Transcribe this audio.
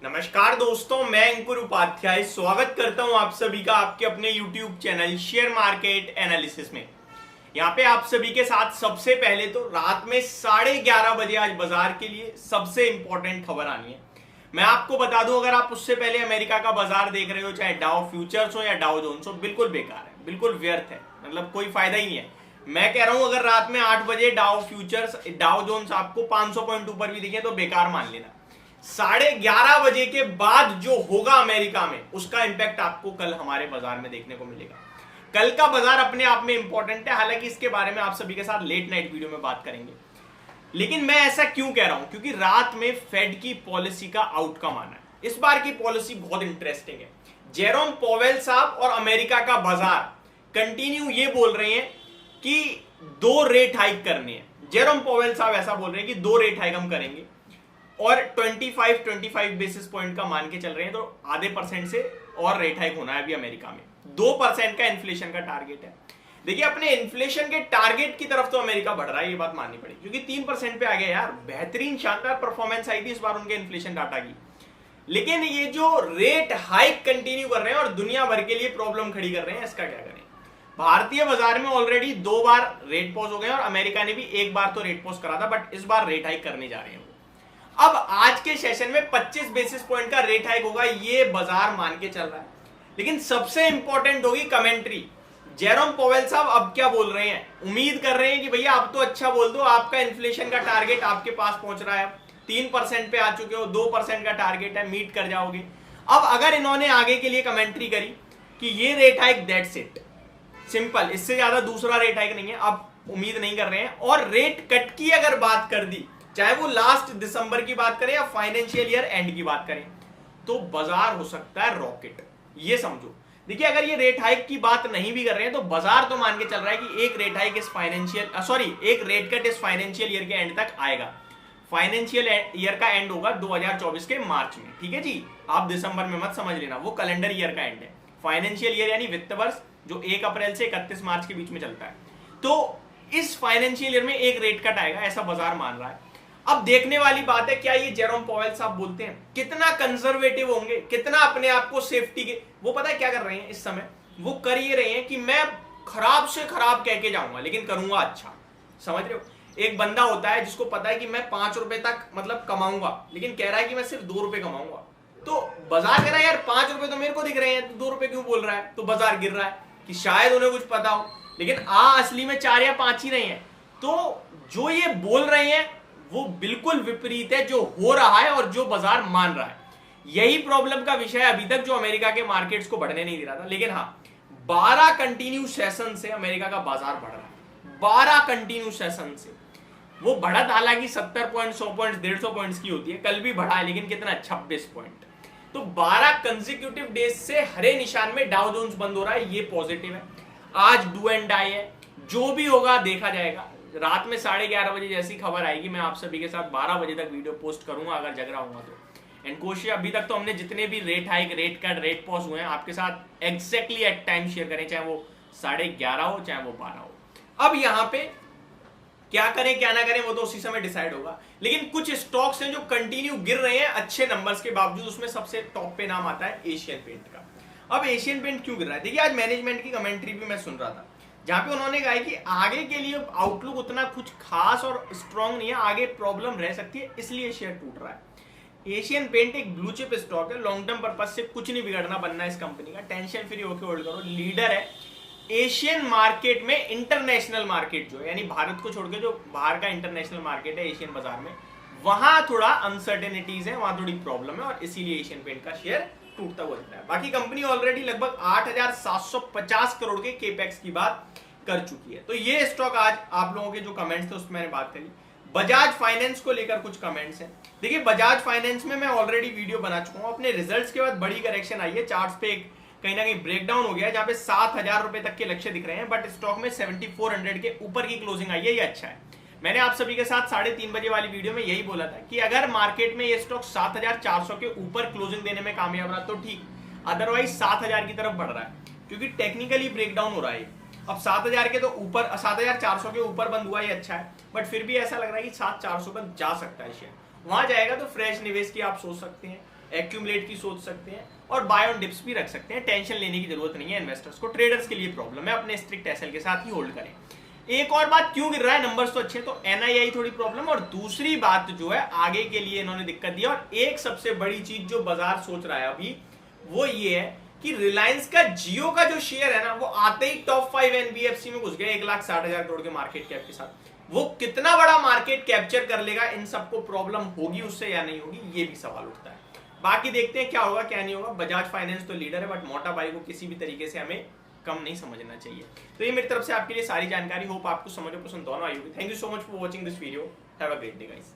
नमस्कार दोस्तों, मैं अंकुर उपाध्याय स्वागत करता हूं आप सभी का आपके अपने YouTube channel share market analysis में। यहां पे आप सभी के साथ सबसे पहले तो रात में 11:30 बजे आज बाजार के लिए सबसे इंपॉर्टेंट खबर आनी है। मैं आपको बता दूं, अगर आप उससे पहले अमेरिका का बाजार देख रहे हो, चाहे डाउ फ्यूचर्स हो या डाउ जोन्स हो, बिल्कुल बेकार है, बिल्कुल व्यर्थ है, मतलब कोई फायदा ही नहीं है। मैं कह रहा हूं अगर रात में 8 बजे डाउ फ्यूचर्स डाउ जोन्स आपको 500 पॉइंट ऊपर भी दिखे तो बेकार मान लेना। 11:30 बजे के बाद जो होगा अमेरिका में, उसका इंपैक्ट आपको कल हमारे बाजार में देखने को मिलेगा। कल का बाजार अपने आप में इंपॉर्टेंट है, हालांकि इसके बारे में आप सभी के साथ लेट नाइट वीडियो में बात करेंगे। लेकिन मैं ऐसा क्यों कह रहा हूं, क्योंकि रात में फेड की पॉलिसी का आउटकम आना है। इस बार की पॉलिसी बहुत इंटरेस्टिंग है। जेरोम पॉवेल साहब और अमेरिका का बाजार कंटिन्यू ये बोल रहे हैं कि 2 रेट हाइक करनी है। जेरोम पॉवेल साहब ऐसा बोल रहे हैं कि 2 रेट हाइक हम करेंगे और 25 बेसिस पॉइंट का मान के चल रहे हैं, तो आधे % से और रेट हाइक होना है अभी अमेरिका में। 2% का इन्फ्लेशन का टारगेट है। देखिए, अपने इन्फ्लेशन के टारगेट की तरफ तो अमेरिका बढ़ रहा है, ये बात माननी पड़ेगी, क्योंकि 3% पे आ गया यार। बेहतरीन शानदार परफॉर्मेंस आई थी इस बार उनके इन्फ्लेशन डाटा की। लेकिन ये जो रेट हाइक कंटिन्यू कर रहे हैं और दुनिया भर के लिए प्रॉब्लम खड़ी कर रहे हैं, इसका क्या करें। भारतीय बाजार में ऑलरेडी 2 बार रेट पॉज हो गए और अमेरिका ने भी 1 बार तो रेट पॉज करा था, बट इस बार रेट हाइक करने जा रहे हैं। अब आज के सेशन में 25 बेसिस पॉइंट का रेट हाइक होगा, ये बाजार मान के चल रहा है। लेकिन सबसे इंपॉर्टेंट होगी कमेंट्री। जेरोम पॉवेल साहब अब क्या बोल रहे हैं। उम्मीद कर रहे हैं कि भैया आप तो अच्छा बोल दो, आपका इन्फ्लेशन का टारगेट आपके पास पहुंच रहा है, 3% पे आ चुके हो, 2% का टारगेट है, मीट कर जाओगे। अब अगर इन्होंने आगे के लिए कमेंट्री करी कि ये rate hike that's it, simple, इससे ज्यादा दूसरा रेट हाइक नहीं है, अब उम्मीद नहीं कर रहे हैं। और रेट कट की अगर बात कर दी, चाहे वो लास्ट दिसंबर की बात करें या फाइनेंशियल ईयर एंड की बात करें, तो बाजार हो सकता है रॉकेट, ये समझो। देखिए, अगर ये रेट हाइक की बात नहीं भी कर रहे हैं तो बाजार तो मान के चल रहा है कि एक रेट हाइक एक रेट कट इस फाइनेंशियल ईयर के एंड तक आएगा। फाइनेंशियल ईयर का एंड होगा 2024 के मार्च में, ठीक है जी। आप दिसंबर में मत समझ लेना, वो कैलेंडर ईयर का एंड है। फाइनेंशियल ईयर यानी वित्त वर्ष जो 1 अप्रैल से 31 मार्च के बीच में चलता है। तो इस फाइनेंशियल ईयर में एक रेट कट आएगा, ऐसा बाजार मान रहा है। अब देखने वाली बात है, क्या ये जेरोम पॉवेल साहब बोलते हैं, कितना कंजर्वेटिव होंगे, कितना अपने आप को सेफ्टी के, वो पता है क्या कर रहे हैं इस समय, वो कर ये रहे हैं कि मैं खराब से खराब कह के जाऊंगा लेकिन करूंगा अच्छा। समझ रहे हो, एक बंदा होता है जिसको पता है कि मैं 5 रुपए तक मतलब कमाऊंगा, लेकिन कह रहा है कि मैं सिर्फ 2 रुपए कमाऊंगा। तो बाजार कह रहा है यार 5 रुपए तो मेरे को दिख रहे हैं, तो 2 रुपए क्यों बोल रहा है। तो बाजार गिर रहा है कि शायद उन्हें कुछ पता हो, लेकिन असली में 4 या 5 ही रहे हैं। तो जो ये बोल रहे हैं वो बिल्कुल विपरीत है जो हो रहा है और जो बाजार मान रहा है। यही प्रॉब्लम का विषय अभी तक जो अमेरिका के मार्केट्स को बढ़ने नहीं दे रहा था। लेकिन हाँ, 12 कंटिन्यू सेशन से अमेरिका का बाजार बढ़ रहा है। 12 कंटिन्यू सेशन से वो बढ़त हालांकि 70 पॉइंट, 100 पॉइंट, 150 पॉइंट्स की होती है, कल भी बढ़ा है, लेकिन कितना, 26 पॉइंट। तो 12 कंसेक्यूटिव डेज से हरे निशान में डाउ जोन्स बंद हो रहा है, ये पॉजिटिव है। आज डू एंड डाई है, जो भी होगा देखा जाएगा। रात में 11:30 बजे जैसी खबर आएगी, मैं आप सभी के साथ 12 बजे तक वीडियो पोस्ट करूंगा अगर जग रहा हूंगा तो। एंड कोशिश अभी तक तो हमने जितने भी rate hike, rate cut, rate pause हुए हैं आपके साथ एग्जैक्टली एट टाइम शेयर करें, चाहे वो 11:30 हो चाहे वो 12 हो। अब यहाँ पे क्या करें क्या ना करें वो तो उसी समय डिसाइड होगा। लेकिन कुछ स्टॉक्स हैं जो कंटिन्यू गिर रहे हैं अच्छे नंबर्स के बावजूद। उसमें सबसे टॉप पे नाम आता है एशियन पेंट का। अब एशियन पेंट क्यों गिर रहा है, देखिए आज मैनेजमेंट की कमेंट्री भी मैं सुन रहा था, जहां पे उन्होंने कहा कि आगे के लिए आउटलुक उतना कुछ खास और स्ट्रॉन्ग नहीं है, आगे प्रॉब्लम रह सकती है, इसलिए शेयर टूट रहा है। एशियन पेंट एक ब्लू चिप स्टॉक है, लॉन्ग टर्म पर्पज से कुछ नहीं बिगड़ना बनना है इस कंपनी का, टेंशन फ्री होकर होल्ड करो। लीडर है एशियन मार्केट में, इंटरनेशनल मार्केट जो है यानी भारत को छोड़कर जो बाहर का इंटरनेशनल मार्केट है एशियन बाजार में, वहां थोड़ा अनसर्टेनिटीज है, वहां थोड़ी प्रॉब्लम है और इसीलिए एशियन पेंट का शेयर टूटता हुआ दिख रहा है। बाकी कंपनी ऑलरेडी लगभग 8,750 करोड़ के केपेक्स की बात कर चुकी है। तो ये स्टॉक आज आप लोगों के जो कमेंट्स थे उसमें मैंने बात करी। बजाज फाइनेंस को लेकर कुछ कमेंट्स हैं। देखिए, बजाज फाइनेंस में मैं ऑलरेडी वीडियो बना चुका हूं। अपने रिजल्ट्स के बाद बड़ी करेक्शन आई है, चार्ट्स पे कहीं ना कहीं ब्रेकडाउन हो गया है, जहां पे 7,000 रुपए तक के लक्ष्य दिख रहे हैं, बट स्टॉक में 7400 के ऊपर की क्लोजिंग आई है, ये अच्छा है। मैंने आप सभी के साथ 3:30 बजे वाली वीडियो में यही बोला था कि अगर मार्केट में ये स्टॉक 7,400 के ऊपर क्लोजिंग देने में कामयाब रहा तो ठीक, अदरवाइज 7,000 की तरफ बढ़ रहा है, क्योंकि टेक्निकली ब्रेकडाउन हो रहा है। अब 7,000 के तो ऊपर, 7,400 के ऊपर बंद हुआ, ये अच्छा है, बट फिर भी ऐसा लग रहा है कि 7,400 पर जा सकता है शेयर। वहां जाएगा तो फ्रेश निवेश की आप सोच सकते हैं। एक्यूमुलेट की सोच सकते हैं और बाय ऑन डिप्स भी रख सकते हैं। टेंशन लेने की जरूरत नहीं है इन्वेस्टर्स को, ट्रेडर्स के लिए प्रॉब्लम है, अपने स्ट्रिक्ट एसएल के साथ ही होल्ड करें। एक और बात, क्यों गिर रहा है, नंबर्स तो अच्छे, तो एनआईआई थोड़ी प्रॉब्लम, और दूसरी बात जो है आगे के लिए इन्होंने दिक्कत दी। और एक सबसे बड़ी चीज जो बाजार सोच रहा है अभी वो ये है कि रिलायंस का जियो का जो शेयर है ना, वो आते ही टॉप 5 एनबीएफसी में घुस गया 1,60,000 करोड़ के मार्केट कैप के साथ। वो कितना बड़ा मार्केट कैप्चर कर लेगा, इन सबको प्रॉब्लम होगी उससे या नहीं होगी, ये भी सवाल उठता है। बाकी देखते हैं क्या होगा क्या नहीं होगा। बजाज फाइनेंस तो लीडर है, बट मोटा भाई को किसी भी तरीके से हमें कम नहीं समझना चाहिए। तो ये मेरी तरफ से आपके लिए सारी जानकारी, होप आपको समझ और पसंद दोनों आई होगी। Thank you so much for watching this video, have a great day guys.